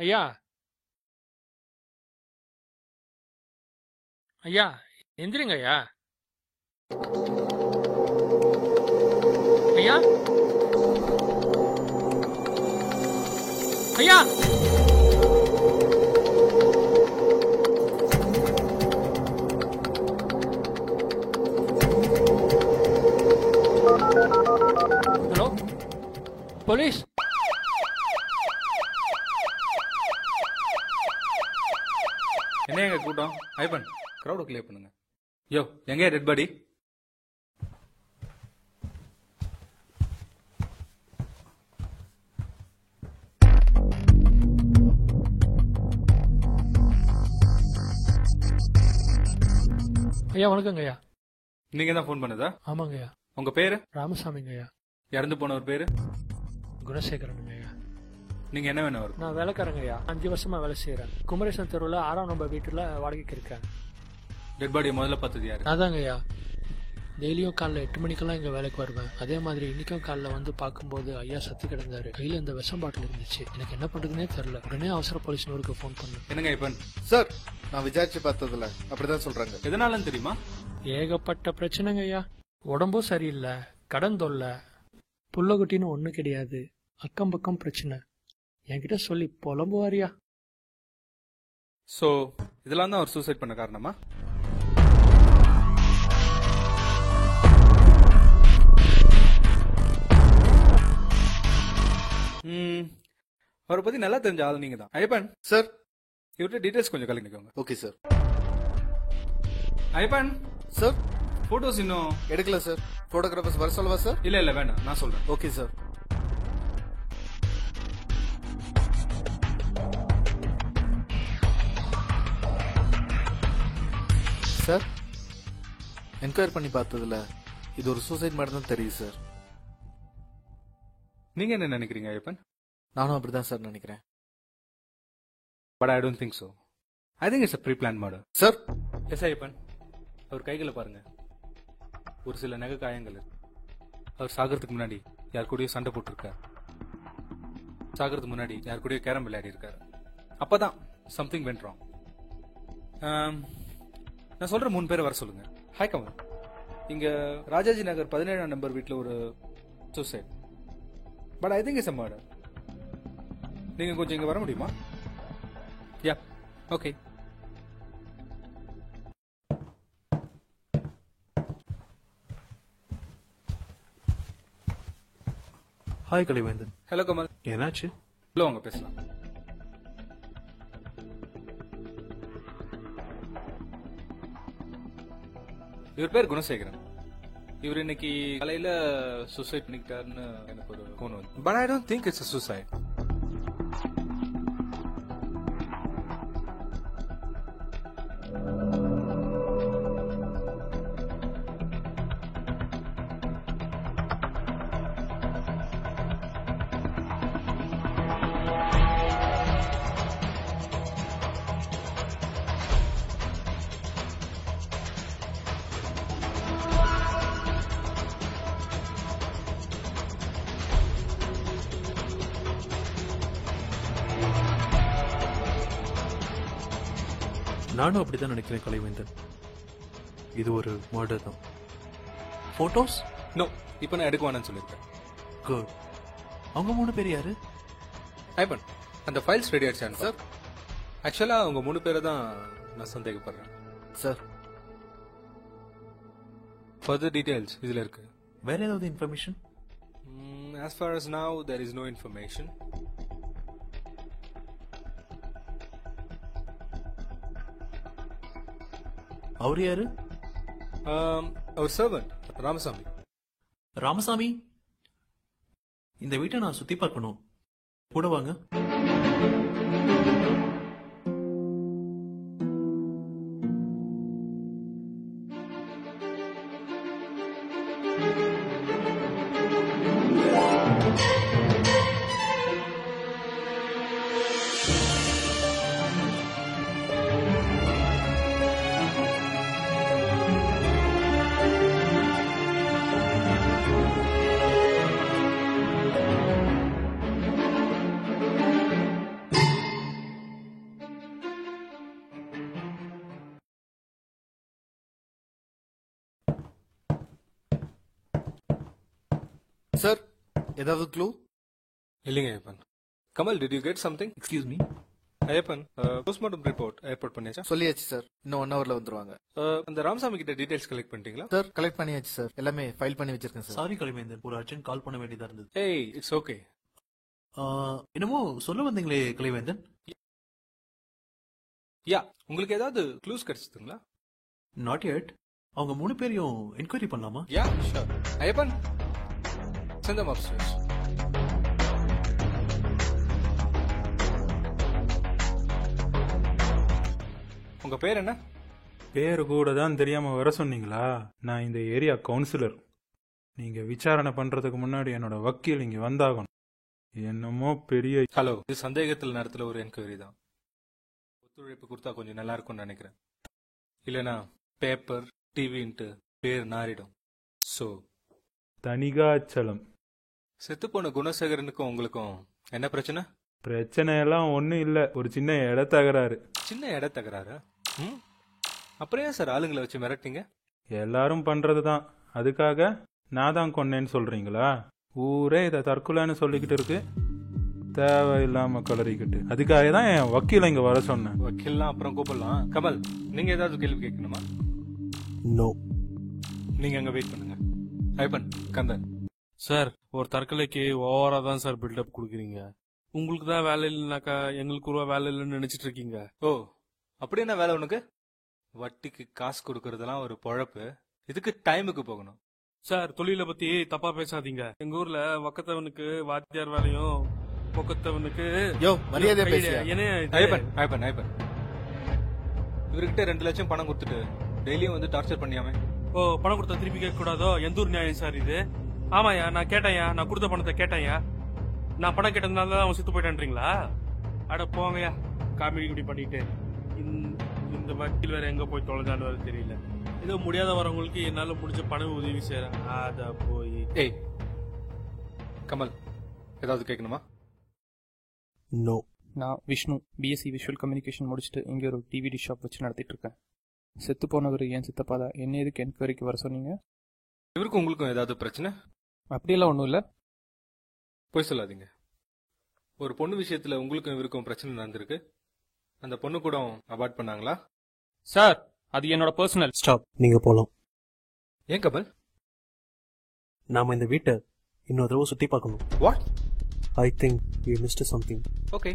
ஐயா ஐயா எந்திரிங்க ஐயா. ஐயா ஐயா ஹலோ போலீஸ். என்ன எங்க கூட்டம்? ஐபன் க்ரௌட் கிளியர் பண்ணுங்க. யோ எங்க டெட் பாடி? ஐயா வணக்கங்க ஐயா. நீங்க தான் ஃபோன் பண்ணதா? ஆமாங்க ஐயா. உங்க பேரு? ராமசாமிங்க ஐயா. இறந்து போனவர் பேரு? குணசேகரனுங்க ஐயா. நீங்க என்ன வேணும் அவருக்கு? நான் வேலைக்காரங்க ஐயா. 5 வருஷமா வேலை செய்யறேன். குமரேசன் தெருவில் 6ஆம் நம்பர் வீட்டுல வாடகைக்கு இருக்கேன். டெட் பாடியை முதல்ல பார்த்தது யாரு? அதாங்க ஐயா. டெய்லியும் காலைல 8 மணிக்கெல்லாம் இங்க வேலைக்கு வருவேன். அதே மாதிரி இன்னைக்கும் காலைல வந்து பார்க்கும்போது ஐயா சத்து கிடந்தாரு. கையில இந்த விஷம் பாட்டில் இருந்துச்சு. எனக்கு என்ன பண்றதுன்னே தெரியல. உடனே அவசர போலீஸ் நூறுக்கு ஃபோன் பண்ணேன். என்னங்க ஐபன்? சார் நான் விசாரிச்சு பார்த்ததுல அப்படிதான் சொல்றாங்க. எதனாலன்னு தெரியுமா? ஏகப்பட்ட பிரச்சனைங்க ஐயா. உடம்பும் சரியில்லை, கடன் தொல்லை, புள்ளகுட்டின்னு ஒண்ணு கிடையாது, அக்கம் பக்கம் பிரச்சனை. என்கிட்ட சொல்லி புலம்புவாரியா. சோ இதெல்லாம் தான் அவர் சூசைட் பண்ண காரணமா? அவரை பத்தி நல்லா தெரிஞ்ச ஆள் நீங்க தான். ஐபன் சார் இவர்கிட்ட டீடைல்ஸ் கொஞ்சம் கலந்துக்கோங்க. Okay sir. Aipan sir photos இன்னும் எடுக்கல சார். போட்டோகிராஃபர்ஸ் வர சொல்லவா சார்? இல்ல வேண்டாம், நான் சொல்றேன். Okay sir. சார் என்கொயரி பண்ணி பார்த்ததுல இது ஒரு சூசைட் மாதிரி தான் தெரியுது சார். நீங்க என்ன நினைக்கிறீங்க ஐபன்? நானும் அப்படிதான் சார் நினைக்கிறேன். But I don't think so. I think it's a pre-planned murder. Sir yes Aipan, அவர் கைகளை பாருங்க, ஒரு சில நகை காயங்கள் இருக்கு. அவர் சாகிறதுக்கு முன்னாடி யார் கூடயும் சண்டை போட்டிருக்காரு. சாகிறதுக்கு முன்னாடி யார் கூடயும் கேரம் விளையாடி இருக்காரு. அப்பதான் சம்திங் வென்ட் ராங். நான் சொல்ற 3 பேரை வர சொல்லுங்க. ஹாய் கமல், இங்க ராஜாஜி நகர் 17ஆம் நம்பர் வீட்டில் ஒரு suicide. But I think it's a murder. நீங்க கொஞ்சம் இங்க வர முடியுமா? Yeah okay. Hi Kalivendhan. Hello Kamal. என்னாச்சு? ஹலோ, வாங்க பேசலாம். இவர் பேர் குணசேகரன். இவர் இன்னைக்கு காலையில சூசைட் பண்ணிக்கிட்டாருன்னு எனக்கு ஒரு ஃபோன் வந்து. But I don't think it's a suicide. நானும் அப்படிதான் நினைக்கிறேன் கலிவேந்தன். இது ஒரு மர்டர் தான். போட்டோஸ்? நோ, இப்போ நான் எடுக்க வேணாம்னு சொல்லியிருக்கேன். குட். அவங்க 3 பேர் யாரு? ஐபன், அந்த ஃபைல்ஸ் ரெடி ஆயிடுச்சான் சார்? ஆக்சுவலா அவங்க 3 பேரை தான் நான் சந்தேகப்படுறேன் சார். ஃபர்தர் டீடைல்ஸ் இதுல இருக்கு. வேற ஏதாவது information? As far as now there is no information. அவர் யாரு? அவர் சர்வன்ட் ராமசாமி. ராமசாமி, இந்த வீட்டை நான் சுத்தி பார்க்கணும், கூட வாங்க. சார் ஏதாவது க்ளூ? இல்லைங்க Ayyappan. Kamal, did you get something? Excuse me. Ayyappan, postmortem report ஏற்பாடு பண்ணியாச்சா? சொல்லியாச்சு சார், இன்னும் 1 ஹவர்ல வந்துருவாங்க. அந்த ராமசாமி கிட்ட டீடைல்ஸ் கலெக்ட் பண்ணிட்டீங்களா? சார் கலெக்ட் பண்ணியாச்சு சார், எல்லாமே ஃபைல் பண்ணி வச்சிருக்கேன் சார். சாரி கலைவேந்தன், ஒரு அர்ஜென்ட் கால் பண்ண வேண்டியதா இருந்தது. ஏய், இட்ஸ் ஓகே. என்னமோ சொல்ல வந்தீங்களே கலைவேந்தன்? யா, உங்களுக்கு ஏதாவது க்ளூஸ் கிடைச்சதுங்களா? Not yet. அவங்க 3 பேரையும் என்கொயரி பண்ணலாமா? Yeah, sure. Ayyappan, send them upstairs. உங்க பேர் என்ன? பேரு கூட தான் தெரியாம வர சொன்னீங்களா? நான் இந்த ஏரியா கவுன்சிலர். நீங்க விசாரணை பண்றதுக்கு முன்னாடி என்னோட வக்கீல் இங்க வந்தாகணும். என்னமோ பெரிய ஹலோ, இது சந்தேகத்தில் நடத்துல ஒரு என்கொயரி தான். ஒத்துழைப்பு கொடுத்தா கொஞ்சம் நல்லா இருக்கும்னு நினைக்கிறேன். இல்லைனா பேப்பர் டிவின்ட்டு பேர் நாரிடும். ஸோ தனிகாச்சலம். செத்துப்போன குணசேகரனுக்கும் உங்களுக்கும் என்ன பிரச்சனை? பிரச்சனை எல்லாம் ஒன்றும் இல்லை, ஒரு சின்ன இட தகராறு. சின்ன இட தகராறு? ம், அப்புறம் ஏன் சார் ஆளுங்களை வச்சு மிரட்டிங்க? எல்லாரும் பண்றது தான். அதுக்காக நான் தான் கொன்னேன்னு சொல்றீங்களா? ஊரே இதை தற்கொலைன்னு சொல்லிக்கிட்டு இருக்கு, தேவையில்லாம கலரிக்கிட்டு. அதுக்காக தான் என் வக்கீல இங்க வர சொன்னேன். வக்கீல்லாம் அப்புறம் கூப்பிடலாம். கமல், நீங்க ஏதாவது கேள்வி கேட்கணுமா? நோ. நீங்க அங்க வெயிட் பண்ணுங்க. ஐயப்பன், கந்தன். சார், ஒரு தற்கொலைக்கு ஓவரா தான் சார் பில்டப் கொடுக்குறீங்க. உங்களுக்கு தான் வேலை இல்லைனாக்கா எங்களுக்கு ஒரு வேலை இல்லைன்னு நினைச்சிட்டு இருக்கீங்க. ஓ, அப்படி என்ன வேலை உனக்கு? வட்டிக்கு காசு கொடுக்கறதெல்லாம் ஒரு பொழப்பு. இதுக்கு டைமுக்கு போகணும். சார், தொழிலை பத்தி தப்பா பேசாதீங்க. எங்க ஊர்ல வக்கத்தவனுக்கு வாத்தியார் வேலையும் பொக்கத்தவனுக்கு யோ மரியாதையா பேசியா? என்ன ஐயப்பன், ஐயப்பன், ஐயப்பன், இவர்கிட்ட 2 லட்சம் பணம் கொடுத்துட்டு டெய்லியும் வந்து டார்ச்சர் பண்ணியாமே. ஓ, பணம் கொடுத்தா திருப்பி கேட்க கூடாதோ? எந்த ஊர் நியாயம் சார் இது? ஆமாயா, நான் கேட்டேன்யா, நான் கொடுத்த பணத்தை கேட்டேன்யா. நான் பணம் கேட்டதுனால தான் அவன் செத்து போயிட்டான்றீங்களா? அட போங்கயா, காமெடி குடி பண்ணிட்டு. இந்த வக்கீல் வேற எங்க போய் தொலைஞ்சான்னு வேற தெரியல. ஏதோ முடியாத வரவங்களுக்கு என்னால முடிஞ்ச பண உதவி செய்யறேன். அத போய் ஏய் கமல், ஏதாவது கேட்கணுமா? நோ. நான் விஷ்ணு, பிஎஸ்சி விஷுவல் கம்யூனிகேஷன் முடிச்சுட்டு இங்கே ஒரு டிவிடி ஷாப் வச்சு நடத்திட்டு இருக்கேன். செத்து போனவர் என் சித்தப்பா தான். என்ன எதுக்கு என்கொயரிக்கு வர சொன்னீங்க? இவருக்கும் உங்களுக்கும் ஏதாவது பிரச்சனை? அப்படியெல்லாம் ஒன்றும் இல்லை. போய் சொல்லாதீங்க. ஒரு பொண்ணு விஷயத்துல உங்களுக்கும் இவருக்கும் பிரச்சனை நடந்திருக்கு. அந்த பொண்ணு கூட அவாய்ட் பண்ணாங்களா? சார், அது என்னோட பர்சனல். ஸ்டாப். நீங்க போலாம். ஏன் கமல்? நாம இந்த வீட்டை இன்னொரு தடவை சுத்தி பார்க்கணும். What? I think we missed something. Okay.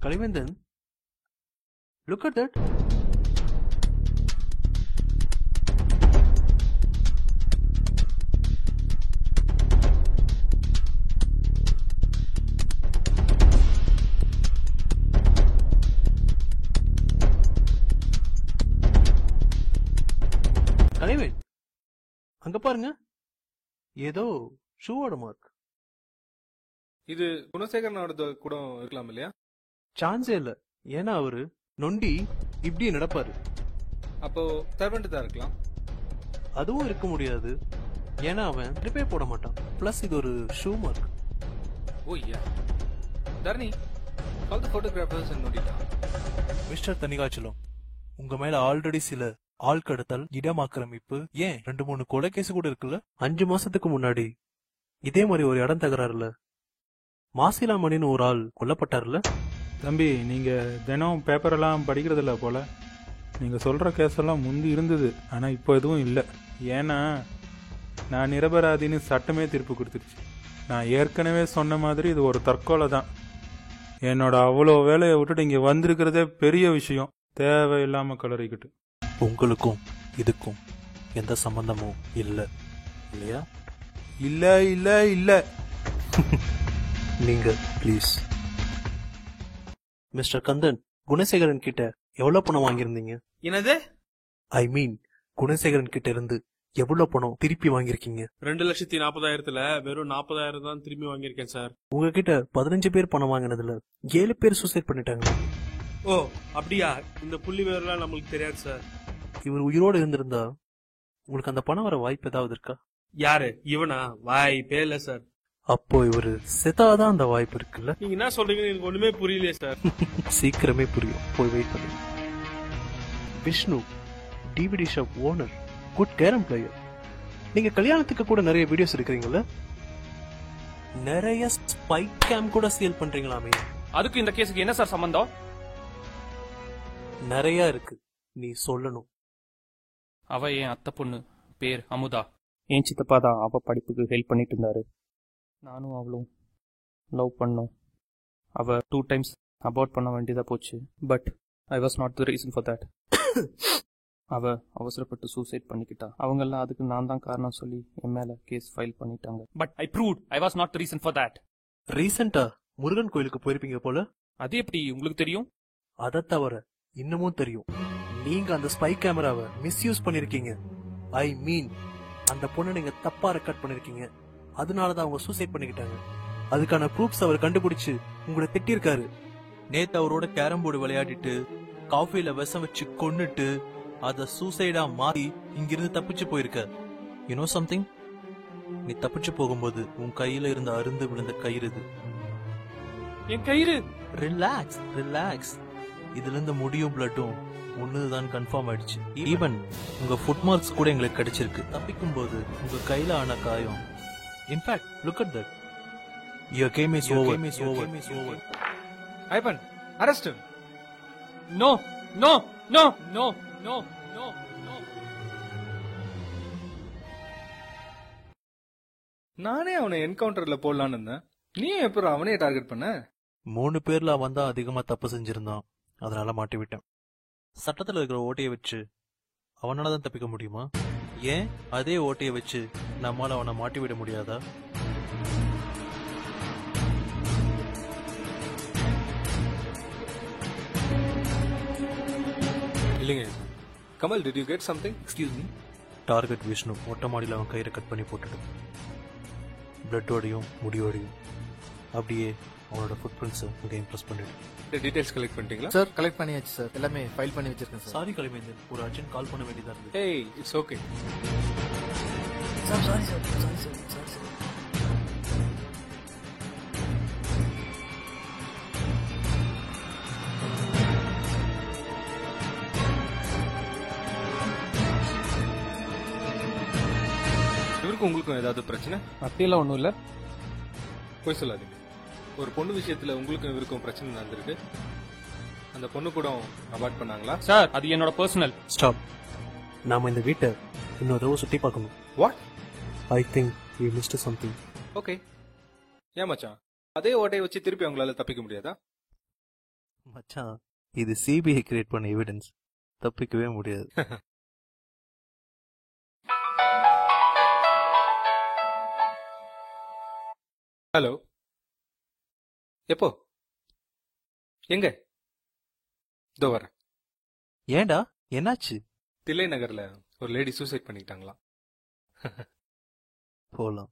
Kalaivendhan, look at that. Kalaiven, அங்க பாருங்க, ஏதோ ஷூவோட மார்க். இது குணசேகரனோட கூட இருக்கலாம் இல்லையா? சான்ஸே இல்ல. ஏன்னா அவரு நொண்டி இப்படி நடப்பாரு. அப்போ சர்வெண்ட் தான் இருக்கலாம். அதுவும் இருக்க முடியாது. ஏன்னா அவன் ட்ரிப்பே போட மாட்டான். பிளஸ் இது ஒரு shoe mark. Oh yeah. Dharani, call the photographers and note it down. Mister Thanikachalam, உங்க மேல ஆல்ரெடி சில ஆள் கடத்தல், இடம் ஆக்கிரமிப்பு, ஏன் 2-3 கொலை கேஸ் கூட இருக்குல்ல? 5 மாசத்துக்கு முன்னாடி இதே மாதிரி ஒரு இடம் தகராறுல மாசிலாமணின்னு ஒரு ஆள் கொல்லப்பட்டார்ல. தம்பி, நீங்க தினம் பேப்பரெல்லாம் படிக்கிறதில்ல போல. நீங்க சொல்ற கேஸ் எல்லாம் முந்தி இருந்தது, ஆனா இப்போ எதுவும் இல்லை. ஏன்னா நான் நிரபராதின்னு சட்டமே தீர்ப்பு கொடுத்துருச்சு. நான் ஏற்கனவே சொன்ன மாதிரி இது ஒரு தற்கொலை தான். என்னோட அவ்வளோ வேலையை விட்டுட்டு இங்க வந்திருக்கிறதே பெரிய விஷயம். தேவையில்லாம கலரிக்கிட்டு. உங்களுக்கும் இதுக்கும் எந்த சம்பந்தமும் இல்ல இல்லையா? இல்ல இல்ல இல்ல. நீங்க ப்ளீஸ். மிஸ்டர் கந்தன், குணசேகரன் கிட்ட எவ்வளவு பணம் வாங்கியிருந்தீங்க? என்னது? ஐ மீன், குணசேகரன் கிட்ட இருந்து எவ்வளவு பணம் திருப்பி வாங்கியிருக்கீங்க? 2,40,000 வெறும் 40,000 தான் திரும்பி வாங்கியிருக்கேன் சார். உங்ககிட்ட 15 பேர் பணம் வாங்கினதுல 7 பேர் சூசைட் பண்ணிட்டாங்க. ஓ அப்படியா? இந்த புள்ளி விவரம்லாம் நம்மளுக்கு தெரியாது சார். இவர் உயிரோடு இருந்திருந்தா உங்களுக்கு அந்த பணம் வர வாய்ப்பு ஏதாவது இருக்கா? யாரு இவனா? வாய்ப்பே இல்ல சார். அப்போ இவரு செத்தாதான் அந்த வாய்ப்பு இருக்குல்ல? நீங்க என்ன சொல்றீங்கன்னு எனக்கு ஒண்ணுமே புரியலையே சார். சீக்கிரமே புரியும், போய் வெயிட் பண்ணுங்க. Vishnu, DVD shop owner, good carrom player. நீங்க கல்யாணத்துக்கு கூட நிறைய வீடியோஸ் எடுக்கிறீங்கல்ல? நிறைய ஸ்பைக் கேம் கூட சேல் பண்றீங்களாமே? அதுக்கு இந்த கேஸுக்கு என்ன சார் சம்பந்தம்? நிறைய இருக்கு, நீ சொல்லணும். அவ என் அத்தை பொண்ணு, பேர் அமுதா. என் சித்தப்பா தான் அவ படிப்புக்கு ஹெல்ப் பண்ணிட்டு இருந்தாரு. நானும் அவளும் லவ் பண்ணோம். அவ 2 times அபார்ட் பண்ண வேண்டியதா போச்சு. But I was not the reason for that. அவ அவசரப்பட்டு சூசைட் பண்ணிக்கிட்டா. அவங்கெல்லாம் அதுக்கு நான் தான் காரணம் சொல்லி என் மேல கேஸ் ஃபைல் பண்ணிட்டாங்க. But I proved I was not the reason for that. ரீசெண்டா முருகன் கோயிலுக்கு போயிருப்பீங்க போல? அது எப்படி உங்களுக்கு தெரியும்? அதை தவிர இன்னமும் தெரியும், நீங்க அந்த ஸ்பை கேமராவை மிஸ்யூஸ் பண்ணிருக்கீங்க. ஐ மீன், அந்த பொண்ணை நீங்க தப்பா ரெக்கார்ட் பண்ணிருக்கீங்க. அதனாலதான் அவங்க சூசைட் பண்ணிக்கிட்டாங்க. அதுக்கான ப்ரூஃப்ஸ் அவர் கண்டுபிடிச்சு உங்களை திட்டிருக்காரு. நேத்து அவரோட கேரம் போர்டு விளையாடிட்டு காஃபில விஷம் வச்சு கொன்னுட்டு அத சூசைடா மாறி இங்கிருந்து தப்பிச்சு போயிருக்க. You know something? நீ தப்பிச்சு போகும்போது உன் கையில இருந்த அருந்து விழுந்த கயிறு இது. என் கயிறு. Relax relax. இதுல இருந்து முடியும் பிளட்டும் ஒண்ணுதான் கன்ஃபார்ம் ஆயிடுச்சு. ஈவன் உங்க ஃபுட் மார்க்ஸ் கூட எங்களுக்கு கிடைச்சிருக்கு. தப்பிக்கும் போது உங்க கையில ஆன காயம். In fact look at that. Your game is over. ஐபன், arrest. No no no no no no no. நானே அவனை என்கவுண்டர்ல போடலான்னு இருந்தேன். நீ எப்பறம் அவனே டார்கெட் பண்ண? 3 பேர்ல அவன் தான் அதிகமா தப்பு செஞ்சிருந்தான். அதனால மாட்டி விட்டேன். சட்டத்துல இருக்கிற ஓட்டையை வச்சு அவனாலதான் தப்பிக்க முடியுமா? ஏன் அதே ஓட்டையை வச்சு நம்மால அவனை மாட்டி விட முடியாதா? இல்லைங்க. Kamal, did you get something? Excuse me. Target Vishnu மொட்டை மாடியில் அவன் கயிறை கட் பண்ணி போட்டுட்டு பிளட்டோடையும் முடியோடையும் அப்படியே அவனோட ஃபுட் பிரிண்ட்ஸை அங்கே இம்ப்ரெஸ் பண்ணிடு. டீடைல்ஸ் கலெக்ட் பண்ணிட்டீங்களா? சார் கலெக்ட் பண்ணியாச்சு சார். எல்லாமே ஃபைல் பண்ணி வச்சிருக்கேன் சார். சாரி கலைவேந்தன், ஒரு அர்ஜென்ட் கால் பண்ண வேண்டியதா இருக்கு. ஏய், it's okay. Sir sorry sir sorry sir sorry sir. இவருக்கும் உங்களுக்கும் ஏதாவது பிரச்சனை? அப்படியெல்லாம் ஒன்றும் இல்லை. போய் சொல்லாதீங்க. ஒரு பொண்ணு விஷயத்துல உங்களுக்கும் இவருக்கும் பிரச்சனை நடந்திருக்கு. அந்த பொண்ணு கூட அவாய்ட் பண்ணாங்களா? சார் அது என்னோட பர்சனல். ஸ்டாப். நாம இந்த வீட்டை இன்னொரு தடவை சுத்தி பார்க்கணும். What? I think we missed something. Okay. ஏன் மச்சான், அதே ஓட்டையை வச்சு திருப்பி அவங்களால தப்பிக்க முடியாதா? மச்சான், இது சிபிஐ கிரியேட் பண்ண எவிடன்ஸ், தப்பிக்கவே முடியாது. ஹலோ, எப்போ, எங்க? இதோ வரேன். ஏண்டா, என்னாச்சு? தில்லை நகர்ல ஒரு லேடி சூசைட் பண்ணிக்கிட்டாங்களாம். போலாம்.